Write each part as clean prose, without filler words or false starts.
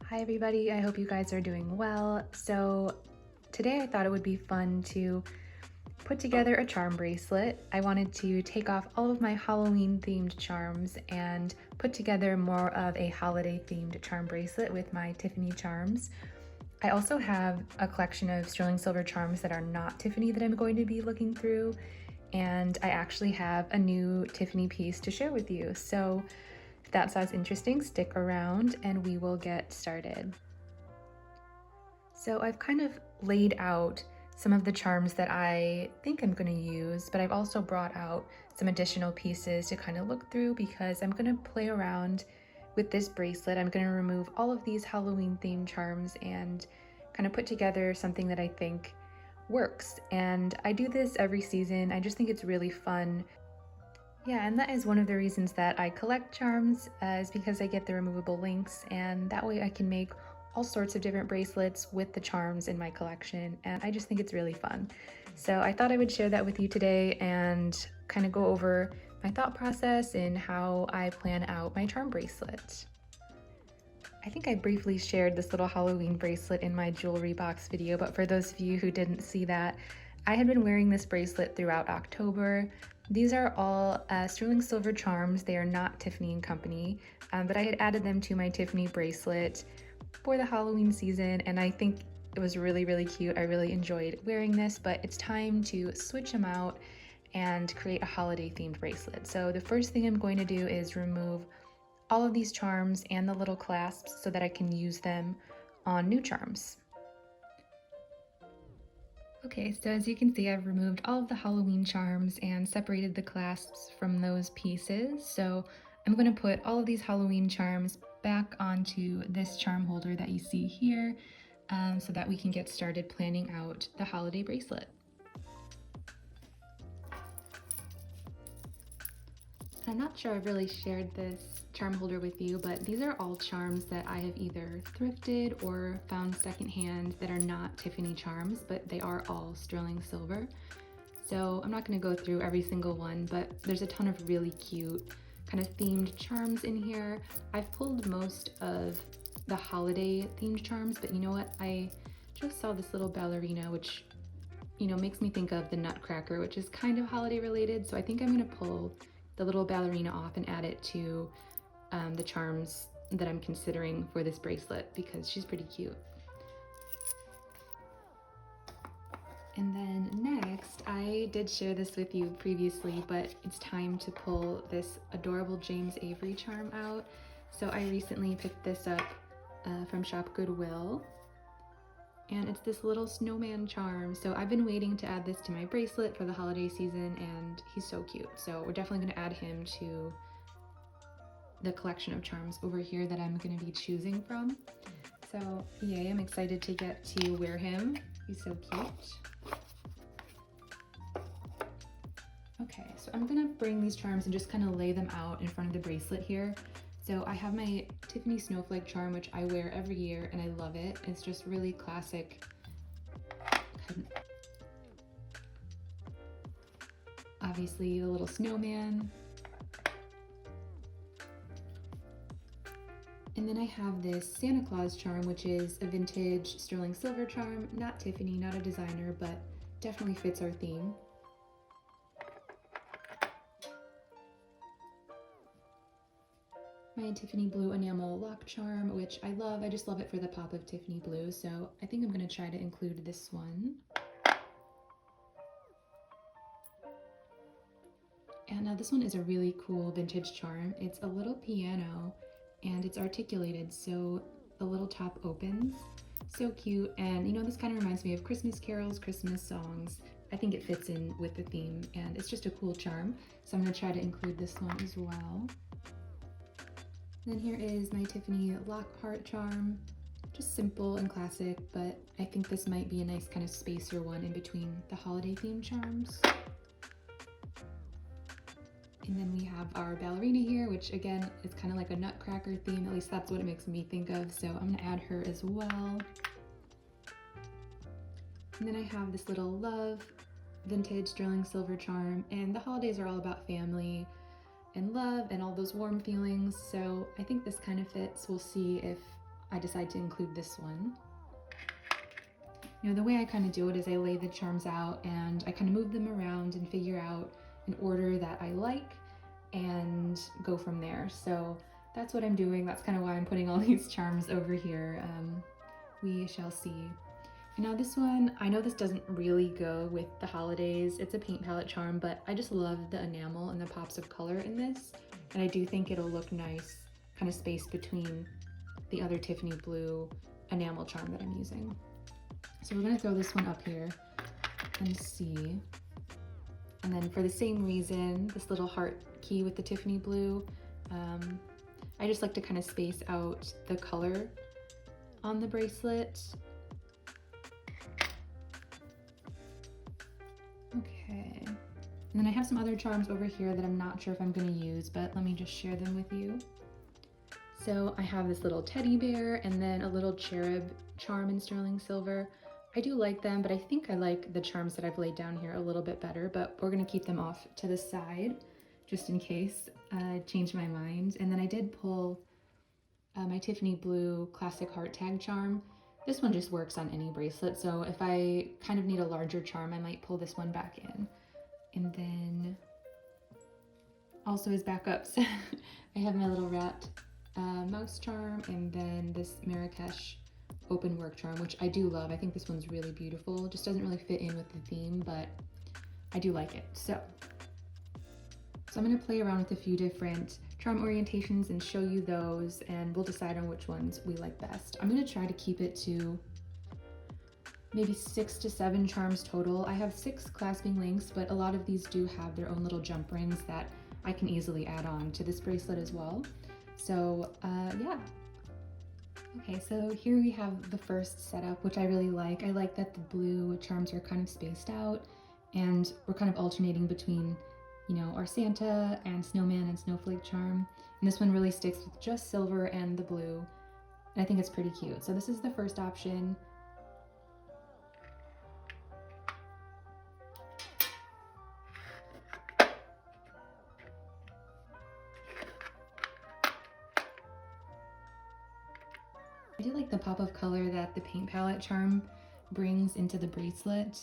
Hi everybody, I hope you guys are doing well. So today I thought it would be fun to put together a charm bracelet. I wanted to take off all of my Halloween themed charms and put together more of a holiday themed charm bracelet with my Tiffany charms. I also have a collection of sterling silver charms that are not Tiffany that I'm going to be looking through, and I actually have a new Tiffany piece to share with you. So if that sounds interesting, stick around and we will get started. So I've kind of laid out some of the charms that I think I'm going to use, but I've also brought out some additional pieces to kind of look through because I'm going to play around with this bracelet. I'm going to remove all of these Halloween themed charms and kind of put together something that I think works. And I do this every season. I just think it's really fun. Yeah, and that is one of the reasons that I collect charms, is because I get the removable links, and that way I can make all sorts of different bracelets with the charms in my collection, and I just think it's really fun. So I thought I would share that with you today and kind of go over my thought process in how I plan out my charm bracelet. I think I briefly shared this little Halloween bracelet in my jewelry box video, but for those of you who didn't see that, I had been wearing this bracelet throughout October. These are all sterling silver charms. They are not Tiffany & Company, but I had added them to my Tiffany bracelet for the Halloween season, and I think it was really, really cute. I really enjoyed wearing this, but it's time to switch them out and create a holiday themed bracelet. So the first thing I'm going to do is remove all of these charms and the little clasps so that I can use them on new charms. Okay, so as you can see, I've removed all of the Halloween charms and separated the clasps from those pieces. So I'm going to put all of these Halloween charms back onto this charm holder that you see here, so that we can get started planning out the holiday bracelet. I'm not sure I've really shared this charm holder with you, but these are all charms that I have either thrifted or found secondhand that are not Tiffany charms, but they are all sterling silver. So I'm not going to go through every single one, but there's a ton of really cute kind of themed charms in here. I've pulled most of the holiday themed charms, but you know what? I just saw this little ballerina, which makes me think of the Nutcracker, which is kind of holiday related. So I think I'm going to pull the little ballerina off and add it to the charms that I'm considering for this bracelet because she's pretty cute. And then next, I did share this with you previously, but it's time to pull this adorable James Avery charm out. So I recently picked this up from Shop Goodwill, and it's this little snowman charm. So I've been waiting to add this to my bracelet for the holiday season, and he's so cute. So we're definitely going to add him to the collection of charms over here that I'm going to be choosing from. So yay, I'm excited to get to wear him. He's so cute. Okay, so I'm gonna bring these charms and just kind of lay them out in front of the bracelet here. So I have my Tiffany Snowflake charm, which I wear every year and I love it. It's just really classic. Obviously the little snowman. And then I have this Santa Claus charm, which is a vintage sterling silver charm, not Tiffany, not a designer, but definitely fits our theme. My Tiffany blue enamel lock charm, which I love. I just love it for the pop of Tiffany blue, so I think I'm going to try to include this one. And now this one is a really cool vintage charm. It's a little piano and it's articulated, so the little top opens. So cute, and this kind of reminds me of Christmas carols, Christmas songs. I think it fits in with the theme, and it's just a cool charm, so I'm going to try to include this one as well. Then here is my Tiffany Lockhart charm. Just simple and classic, but I think this might be a nice kind of spacer one in between the holiday themed charms. And then we have our ballerina here, which again is kind of like a Nutcracker theme, at least that's what it makes me think of, so I'm gonna add her as well. And then I have this little love vintage sterling silver charm, and the holidays are all about family and love and all those warm feelings, so I think this kind of fits. We'll see if I decide to include this one. You know, the way I kind of do it is I lay the charms out and I kind of move them around and figure out an order that I like and go from there. So that's what I'm doing. That's kind of why I'm putting all these charms over here. We shall see. And now this one, I know this doesn't really go with the holidays. It's a paint palette charm, but I just love the enamel and the pops of color in this. And I do think it'll look nice, kind of spaced between the other Tiffany blue enamel charm that I'm using. So we're gonna throw this one up here and see. And then for the same reason, this little heart key with the Tiffany blue, I just like to kind of space out the color on the bracelet. Okay, and then I have some other charms over here that I'm not sure if I'm gonna use, but let me just share them with you. So I have this little teddy bear and then a little cherub charm in sterling silver. I do like them, but I think I like the charms that I've laid down here a little bit better, but we're gonna keep them off to the side just in case I change my mind. And then I did pull my Tiffany blue classic heart tag charm. This one just works on any bracelet, so if I kind of need a larger charm, I might pull this one back in. And then also as backups, I have my little rat mouse charm and then this Marrakesh open work charm, which I do love. I think this one's really beautiful. Just doesn't really fit in with the theme, but I do like it. So I'm gonna play around with a few different charm orientations and show you those, and we'll decide on which ones we like best. I'm gonna try to keep it to maybe 6 to 7 charms total. I have 6 clasping links, but a lot of these do have their own little jump rings that I can easily add on to this bracelet as well. So yeah. Okay, so here we have the first setup, which I really like. I like that the blue charms are kind of spaced out and we're kind of alternating between, you know, our Santa and snowman and snowflake charm. And this one really sticks with just silver and the blue. And I think it's pretty cute. So this is the first option. I do like the pop of color that the paint palette charm brings into the bracelet.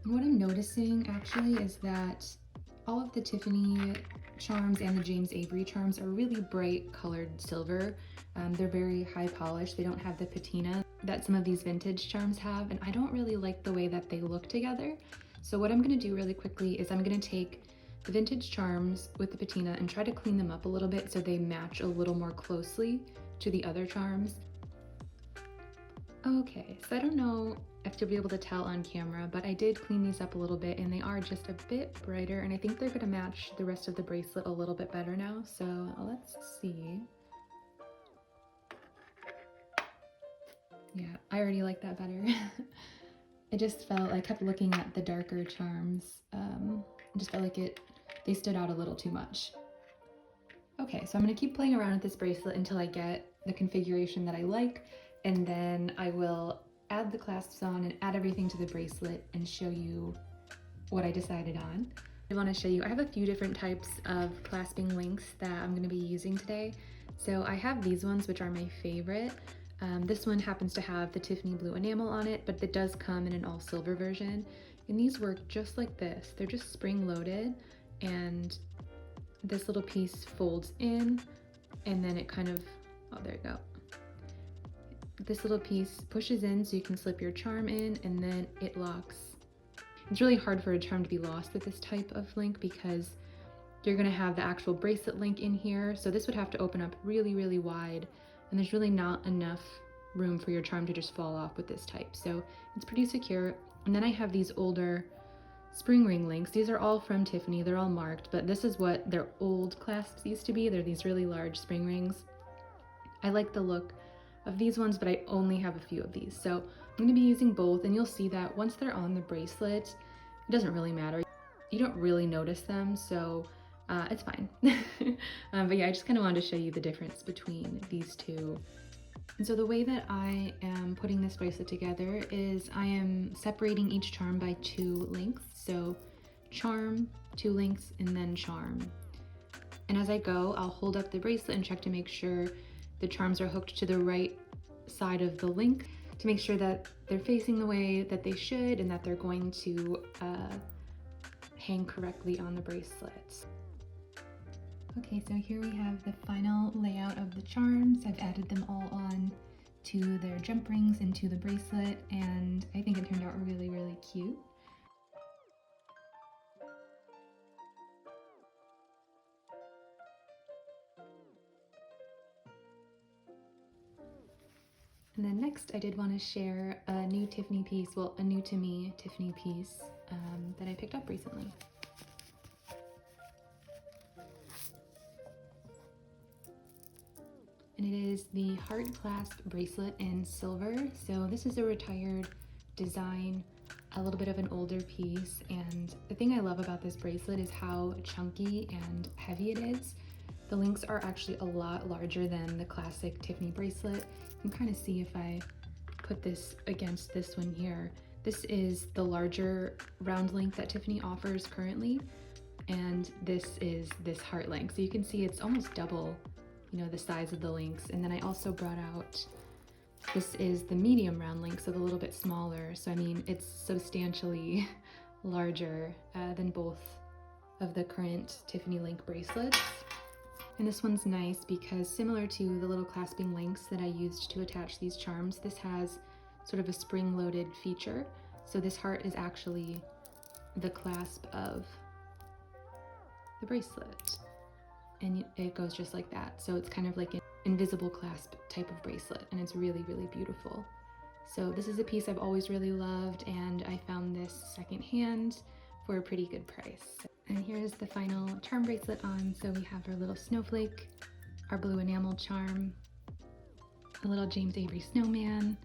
What I'm noticing actually is that all of the Tiffany charms and the James Avery charms are really bright colored silver. They're very high polished. They don't have the patina that some of these vintage charms have, and I don't really like the way that they look together. So what I'm gonna do really quickly is I'm gonna take the vintage charms with the patina and try to clean them up a little bit so they match a little more closely to the other charms. Okay, so I don't know if you'll be able to tell on camera, but I did clean these up a little bit and they are just a bit brighter, and I think they're gonna match the rest of the bracelet a little bit better now, so let's see. Yeah, I already like that better. I just felt, I kept looking at the darker charms. I just felt like they stood out a little too much. Okay, so I'm gonna keep playing around with this bracelet until I get the configuration that I like, and then I will add the clasps on and add everything to the bracelet and show you what I decided on. I want to show you, I have a few different types of clasping links that I'm going to be using today. So I have these ones, which are my favorite. This one happens to have the Tiffany blue enamel on it, but it does come in an all silver version. And these work just like this. They're just spring loaded, and this little piece folds in, and then it kind of, oh, there you go. This little piece pushes in so you can slip your charm in, and then it locks. It's really hard for a charm to be lost with this type of link because you're gonna have the actual bracelet link in here. So this would have to open up really, really wide, and there's really not enough room for your charm to just fall off with this type. So it's pretty secure. And then I have these older spring ring links. These are all from Tiffany. They're all marked, but this is what their old clasps used to be. They're these really large spring rings. I like the look of these ones, but I only have a few of these. So I'm going to be using both, and you'll see that once they're on the bracelet, it doesn't really matter. You don't really notice them, so it's fine. But yeah, I just kind of wanted to show you the difference between these two. And so the way that I am putting this bracelet together is I am separating each charm by 2 links. So charm, 2 links, and then charm. And as I go, I'll hold up the bracelet and check to make sure the charms are hooked to the right side of the link to make sure that they're facing the way that they should and that they're going to hang correctly on the bracelet. Okay, so here we have the final layout of the charms. I've added them all on to their jump rings and to the bracelet, and I think it turned out really, really cute. And then next I did want to share a new Tiffany piece, well, a new to me Tiffany piece that I picked up recently. And it is the heart clasp bracelet in silver. So this is a retired design, a little bit of an older piece. And the thing I love about this bracelet is how chunky and heavy it is. The links are actually a lot larger than the classic Tiffany bracelet. You can kind of see if I put this against this one here. This is the larger round link that Tiffany offers currently, and this is this heart link. So you can see it's almost double, you know, the size of the links. And then I also brought out, this is the medium round link, so a little bit smaller. So I mean, it's substantially larger than both of the current Tiffany link bracelets. And this one's nice because similar to the little clasping links that I used to attach these charms, this has sort of a spring-loaded feature. So this heart is actually the clasp of the bracelet. And it goes just like that. So it's kind of like an invisible clasp type of bracelet, and it's really, really beautiful. So this is a piece I've always really loved, and I found this secondhand for a pretty good price. And here's the final charm bracelet on. So we have our little snowflake, our blue enamel charm, a little James Avery snowman,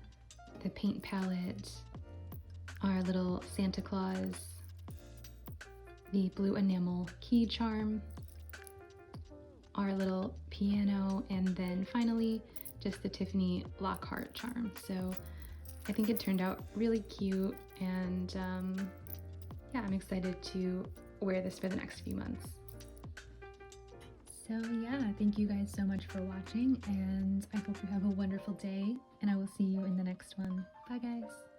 the paint palette, our little Santa Claus, the blue enamel key charm, our little piano, and then finally just the Tiffany Lockhart charm. So I think it turned out really cute, and yeah, I'm excited to wear this for the next few months. So yeah, thank you guys so much for watching, and I hope you have a wonderful day, and I will see you in the next one. Bye guys.